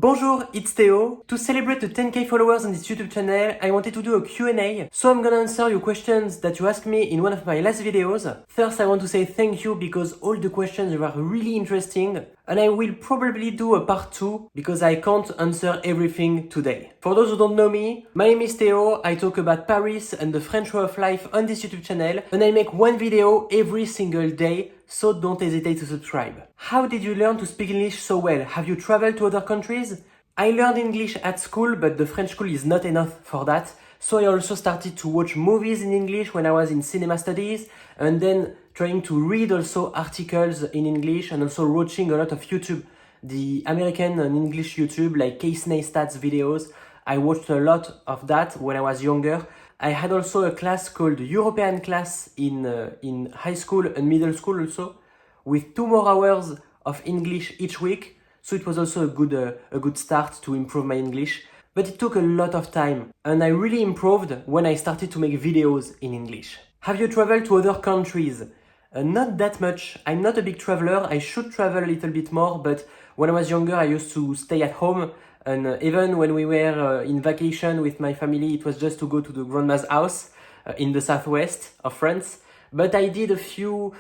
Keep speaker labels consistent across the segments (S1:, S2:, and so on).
S1: Bonjour, it's Théo. To celebrate the 10k followers on this YouTube channel, I wanted to do a Q&A, so I'm gonna answer your questions that you asked me in one of my last videos. First, I want to say thank you because all the questions were really interesting, and I will probably do a part 2 because I can't answer everything today. For those who don't know me, my name is Théo, I talk about Paris and the French way of life on this YouTube channel, and I make one video every single day, so don't hesitate to subscribe. How did you learn to speak English so well? Have you traveled to other countries? I learned English at school, but the French school is not enough for that. So I also started to watch movies in English when I was in cinema studies, and then trying to read also articles in English, and also watching a lot of YouTube, the American and English YouTube, like Case Neistat's videos. I watched a lot of that when I was younger. I had also a class called European class in high school and middle school also, with 2 more hours of English each week. So it was also a good start to improve my English. But it took a lot of time, and I really improved when I started to make videos in English. Have you traveled to other countries? Not that much. I'm not a big traveler. I should travel a little bit more, but when I was younger, I used to stay at home. And even when we were in vacation with my family, it was just to go to the grandma's house in the southwest of France. But I did a few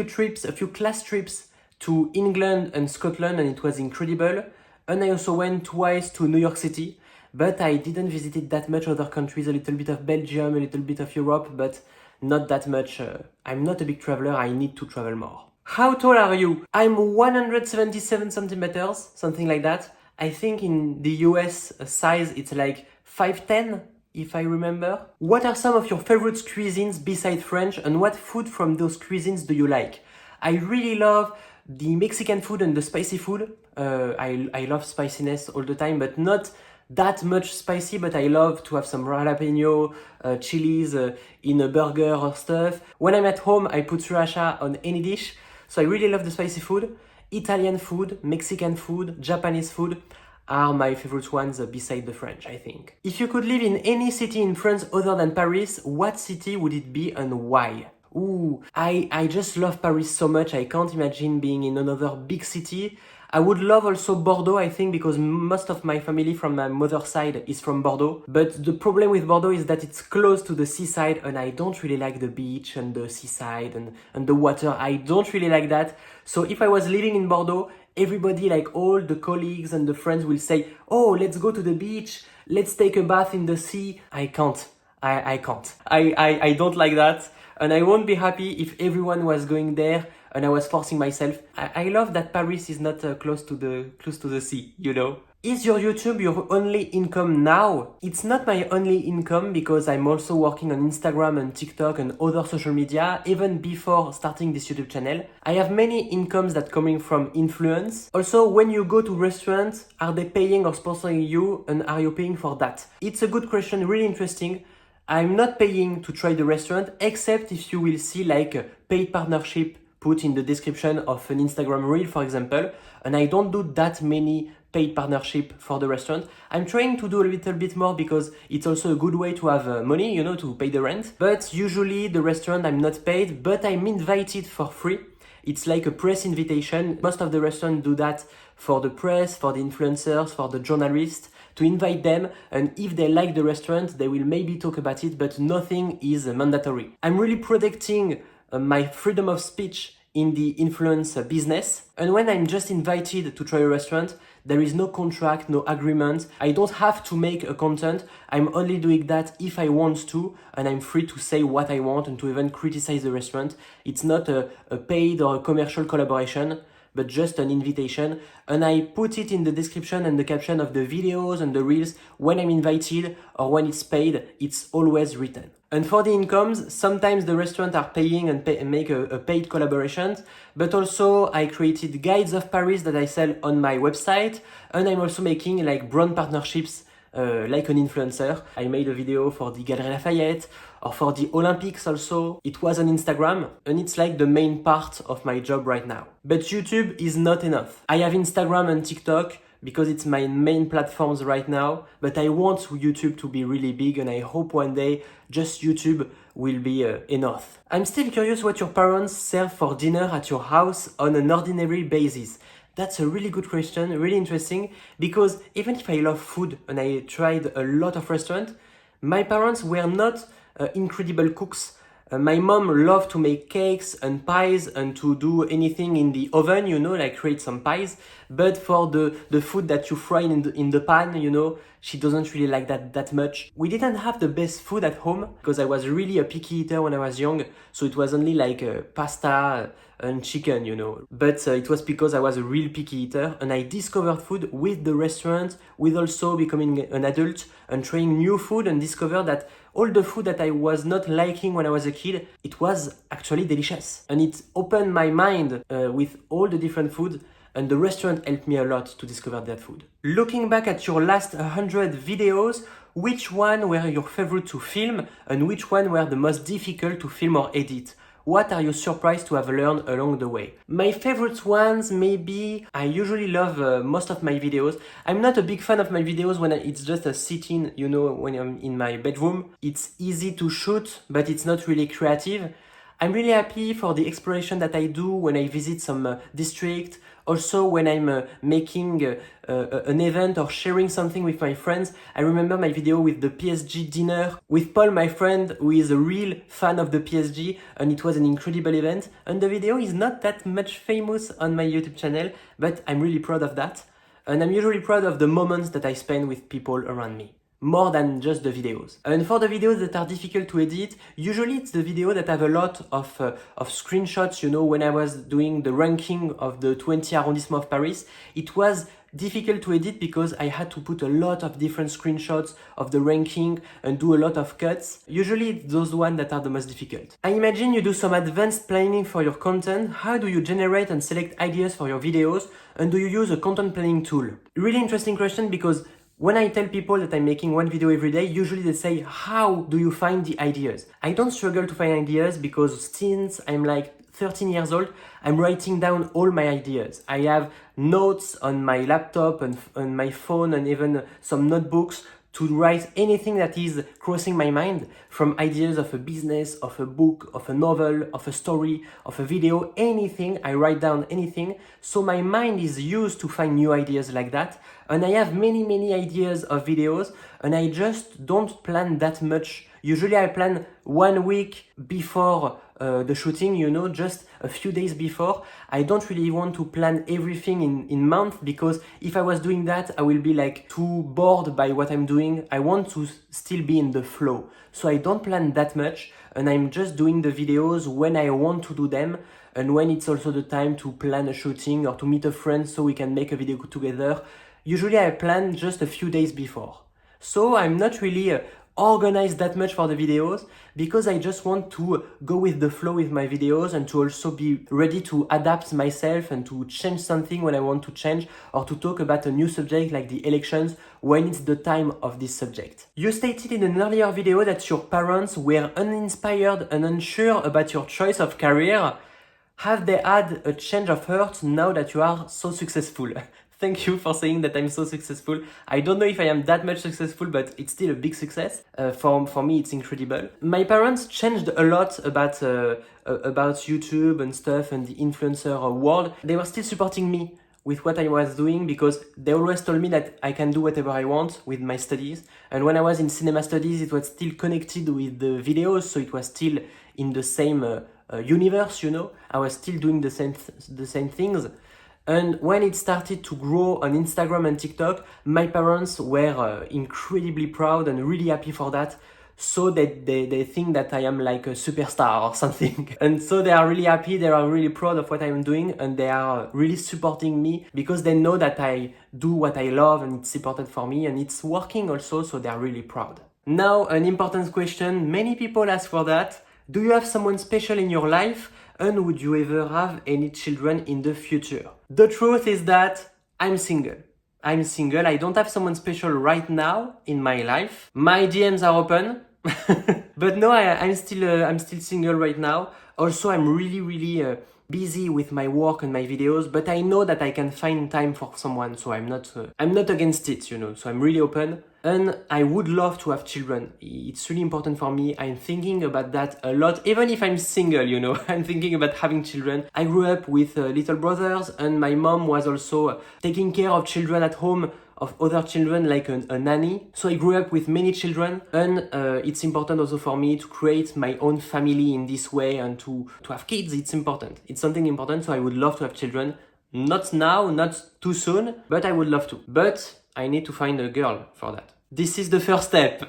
S1: trips, a few class trips to England and Scotland, and it was incredible. And I also went twice to New York City, but I didn't visit that much other countries, a little bit of Belgium, a little bit of Europe, but not that much. I'm not a big traveler, I need to travel more. How tall are you? I'm 177 centimeters, something like that. I think in the US size it's like 5'10", if I remember. What are some of your favorite cuisines besides French, and what food from those cuisines do you like? I really love the Mexican food and the spicy food. I love spiciness all the time, but not that much spicy, but I love to have some jalapeno, chilies in a burger or stuff. When I'm at home, I put sriracha on any dish, so I really love the spicy food. Italian food, Mexican food, Japanese food are my favorite ones beside the French, I think. If you could live in any city in France other than Paris, what city would it be and why? Ooh, I just love Paris so much, I can't imagine being in another big city. I would love also Bordeaux, I think, because most of my family from my mother's side is from Bordeaux. But the problem with Bordeaux is that it's close to the seaside, and I don't really like the beach and the seaside and the water. I don't really like that. So if I was living in Bordeaux, everybody, like all the colleagues and the friends, will say, oh, let's go to the beach, let's take a bath in the sea. I can't. I can't. I don't like that. And I won't be happy if everyone was going there and I was forcing myself. I love that Paris is not close to the sea, you know? Is your YouTube your only income now? It's not my only income because I'm also working on Instagram and TikTok and other social media even before starting this YouTube channel. I have many incomes that coming from influence. Also, when you go to restaurants, are they paying or sponsoring you, and are you paying for that? It's a good question, really interesting. I'm not paying to try the restaurant, except if you will see like a paid partnership put in the description of an Instagram reel, for example, and I don't do that many paid partnership for the restaurant. I'm trying to do a little bit more because it's also a good way to have money, you know, to pay the rent. But usually the restaurant I'm not paid, but I'm invited for free. It's like a press invitation. Most of the restaurants do that for the press, for the influencers, for the journalists, to invite them, and if they like the restaurant, they will maybe talk about it, but nothing is mandatory. I'm really protecting my freedom of speech in the influence business, and when I'm just invited to try a restaurant, there is no contract, no agreement. I don't have to make a content. I'm only doing that if I want to, and I'm free to say what I want and to even criticize the restaurant. It's not a paid or a commercial collaboration, but just an invitation, and I put it in the description and the caption of the videos and the reels. When I'm invited or when it's paid, it's always written. And for the incomes, sometimes the restaurants are paying and make a paid collaboration, but also I created guides of Paris that I sell on my website, and I'm also making like brand partnerships like an influencer. I made a video for the Galerie Lafayette or for the Olympics also. It was on Instagram, and it's like the main part of my job right now. But YouTube is not enough. I have Instagram and TikTok because it's my main platforms right now, but I want YouTube to be really big, and I hope one day just YouTube will be enough. I'm still curious what your parents serve for dinner at your house on an ordinary basis. That's a really good question, really interesting, because even if I love food and I tried a lot of restaurants, my parents were not incredible cooks. My mom loved to make cakes and pies and to do anything in the oven, like create some pies. But for the food that you fry in the pan, she doesn't really like that much. We didn't have the best food at home because I was really a picky eater when I was young. So it was only like pasta and chicken, But it was because I was a real picky eater and I discovered food with the restaurant, with also becoming an adult and trying new food and discovered that all the food that I was not liking when I was a kid, it was actually delicious. And it opened my mind with all the different food, and the restaurant helped me a lot to discover that food. Looking back at your last 100 videos, which one were your favorite to film and which one were the most difficult to film or edit? What are you surprised to have learned along the way? My favorite ones, maybe, I usually love most of my videos. I'm not a big fan of my videos when it's just a sit-in, when I'm in my bedroom. It's easy to shoot, but it's not really creative. I'm really happy for the exploration that I do when I visit some district. Also, when I'm making an event or sharing something with my friends. I remember my video with the PSG dinner with Paul, my friend, who is a real fan of the PSG, and it was an incredible event. And the video is not that much famous on my YouTube channel, but I'm really proud of that. And I'm usually proud of the moments that I spend with people around me, more than just the videos. And for the videos that are difficult to edit, usually it's the video that have a lot of screenshots. When I was doing the ranking of the 20 arrondissement of Paris, it was difficult to edit because I had to put a lot of different screenshots of the ranking and do a lot of cuts. Usually it's those ones that are the most difficult. I imagine you do some advanced planning for your content. How do you generate and select ideas for your videos? And do you use a content planning tool? Really interesting question, because when I tell people that I'm making one video every day, usually they say, how do you find the ideas? I don't struggle to find ideas because since I'm like 13 years old, I'm writing down all my ideas. I have notes on my laptop and on my phone and even some notebooks to write anything that is crossing my mind, from ideas of a business, of a book, of a novel, of a story, of a video, anything. I write down anything. So my mind is used to find new ideas like that. And I have many ideas of videos, and I just don't plan that much. Usually I plan 1 week before the shooting, just a few days before. I don't really want to plan everything in month, because if I was doing that, I will be like too bored by what I'm doing. I want to still be in the flow. So I don't plan that much, and I'm just doing the videos when I want to do them, and when it's also the time to plan a shooting or to meet a friend so we can make a video together. Usually I plan just a few days before. So I'm not really organized that much for the videos, because I just want to go with the flow with my videos and to also be ready to adapt myself and to change something when I want to change, or to talk about a new subject like the elections when it's the time of this subject. You stated in an earlier video that your parents were uninspired and unsure about your choice of career. Have they had a change of heart now that you are so successful? Thank you for saying that I'm so successful. I don't know if I am that much successful, but it's still a big success. For me, it's incredible. My parents changed a lot about YouTube and stuff and the influencer world. They were still supporting me with what I was doing, because they always told me that I can do whatever I want with my studies. And when I was in cinema studies, it was still connected with the videos, so it was still in the same universe, I was still doing the same things. And when it started to grow on Instagram and TikTok, my parents were incredibly proud and really happy for that. So they think that I am like a superstar or something. And so they are really happy, they are really proud of what I'm doing, and they are really supporting me because they know that I do what I love and it's important for me and it's working also, so they are really proud. Now, an important question, many people ask for that. Do you have someone special in your life? And would you ever have any children in the future? The truth is that I'm single. I don't have someone special right now in my life. My DMs are open. But no, I'm still single right now. Also, I'm really busy with my work and my videos, but I know that I can find time for someone, so I'm not against it, so I'm really open. And I would love to have children. It's really important for me. I'm thinking about that a lot, even if I'm single, I'm thinking about having children. I grew up with little brothers, and my mom was also taking care of children at home, of other children, like a nanny. So I grew up with many children, and it's important also for me to create my own family in this way, and to have kids. It's important. It's something important, so I would love to have children. Not now, not too soon, but I would love to. But I need to find a girl for that. This is the first step,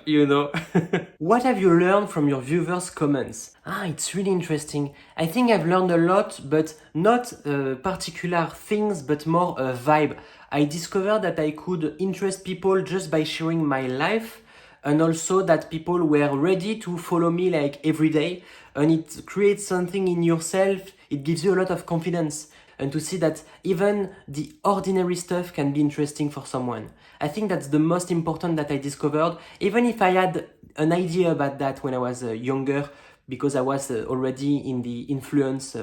S1: What have you learned from your viewers' comments? It's really interesting. I think I've learned a lot, but not particular things, but more a vibe. I discovered that I could interest people just by sharing my life, and also that people were ready to follow me like every day, and it creates something in yourself. It gives you a lot of confidence, and to see that even the ordinary stuff can be interesting for someone. I think that's the most important that I discovered, even if I had an idea about that when I was younger, because I was already in the influence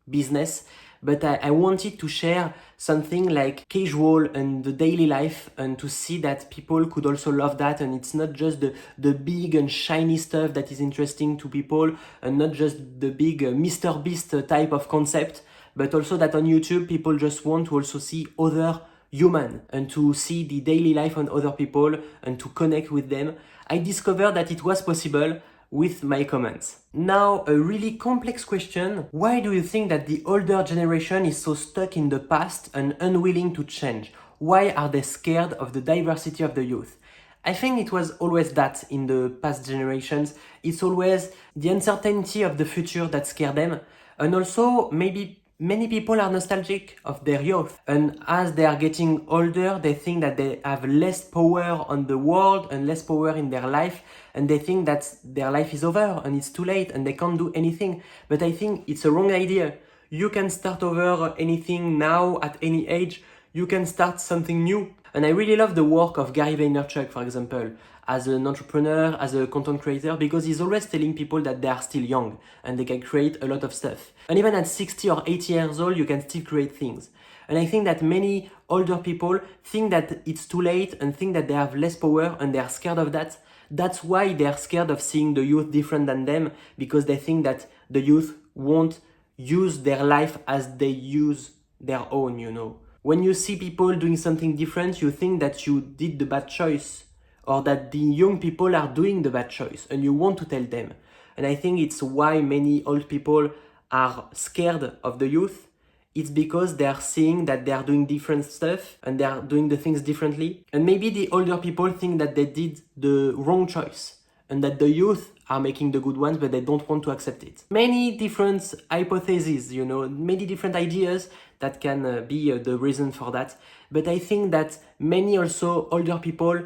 S1: business. But I wanted to share something like casual and the daily life, and to see that people could also love that, and it's not just the big and shiny stuff that is interesting to people, and not just the big Mr. Beast type of concept, but also that on YouTube people just want to also see other human, and to see the daily life on other people, and to connect with them. I discovered that it was possible with my comments. Now, a really complex question. Why do you think that the older generation is so stuck in the past and unwilling to change? Why are they scared of the diversity of the youth? I think it was always that in the past generations. It's always the uncertainty of the future that scared them. And also, maybe many people are nostalgic of their youth, and as they are getting older, they think that they have less power on the world and less power in their life, and they think that their life is over and it's too late and they can't do anything. But I think it's a wrong idea. You can start over anything now at any age. You can start something new. And I really love the work of Gary Vaynerchuk, for example, as an entrepreneur, as a content creator, because he's always telling people that they are still young and they can create a lot of stuff. And even at 60 or 80 years old, you can still create things. And I think that many older people think that it's too late and think that they have less power, and they are scared of that. That's why they are scared of seeing the youth different than them, because they think that the youth won't use their life as they use their own. When you see people doing something different, you think that you did the bad choice, or that the young people are doing the bad choice, and you want to tell them. And I think it's why many old people are scared of the youth. It's because they are seeing that they are doing different stuff and they are doing the things differently. And maybe the older people think that they did the wrong choice and that the youth are making the good ones, but they don't want to accept it. Many different hypotheses, many different ideas that can be the reason for that. But I think that many also older people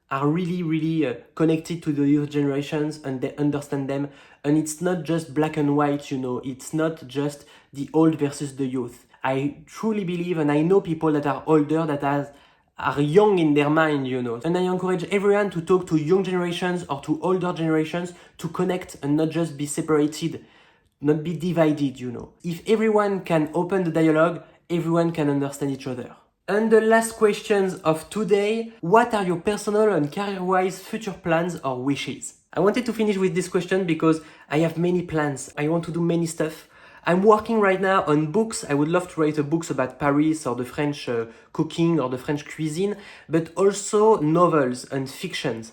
S1: are really, really connected to the youth generations, and they understand them. And it's not just black and white, it's not just the old versus the youth. I truly believe, and I know people that are older that are young in their mind, And I encourage everyone to talk to young generations or to older generations, to connect and not just be separated, not be divided, If everyone can open the dialogue, everyone can understand each other. And the last questions of today: what are your personal and career-wise future plans or wishes? I wanted to finish with this question because I have many plans. I want to do many stuff. I'm working right now on books. I would love to write books about Paris or the French cooking or the French cuisine, but also novels and fictions.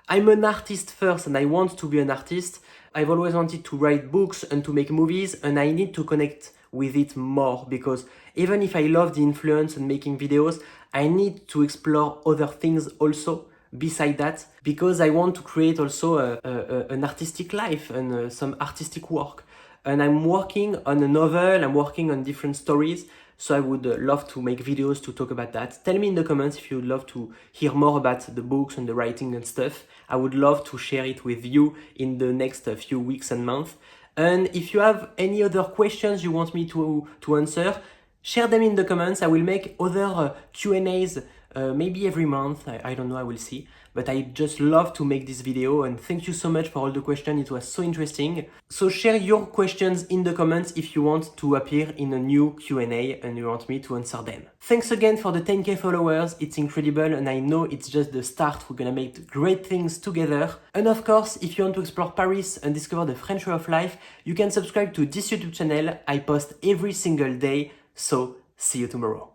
S1: I'm an artist first, and I want to be an artist. I've always wanted to write books and to make movies, and I need to connect with it more, because even if I love the influence and making videos, I need to explore other things also beside that, because I want to create also an artistic life and some artistic work. And I'm working on a novel, I'm working on different stories, so I would love to make videos to talk about that. Tell me in the comments if you would love to hear more about the books and the writing and stuff. I would love to share it with you in the next few weeks and months. And if you have any other questions you want me to answer, share them in the comments. I will make other Q&As maybe every month, I don't know, I will see. But I just love to make this video, and thank you so much for all the questions, it was so interesting. So share your questions in the comments if you want to appear in a new Q&A and you want me to answer them. Thanks again for the 10k followers, it's incredible and I know it's just the start, we're gonna make great things together. And of course, if you want to explore Paris and discover the French way of life, you can subscribe to this YouTube channel, I post every single day, so see you tomorrow.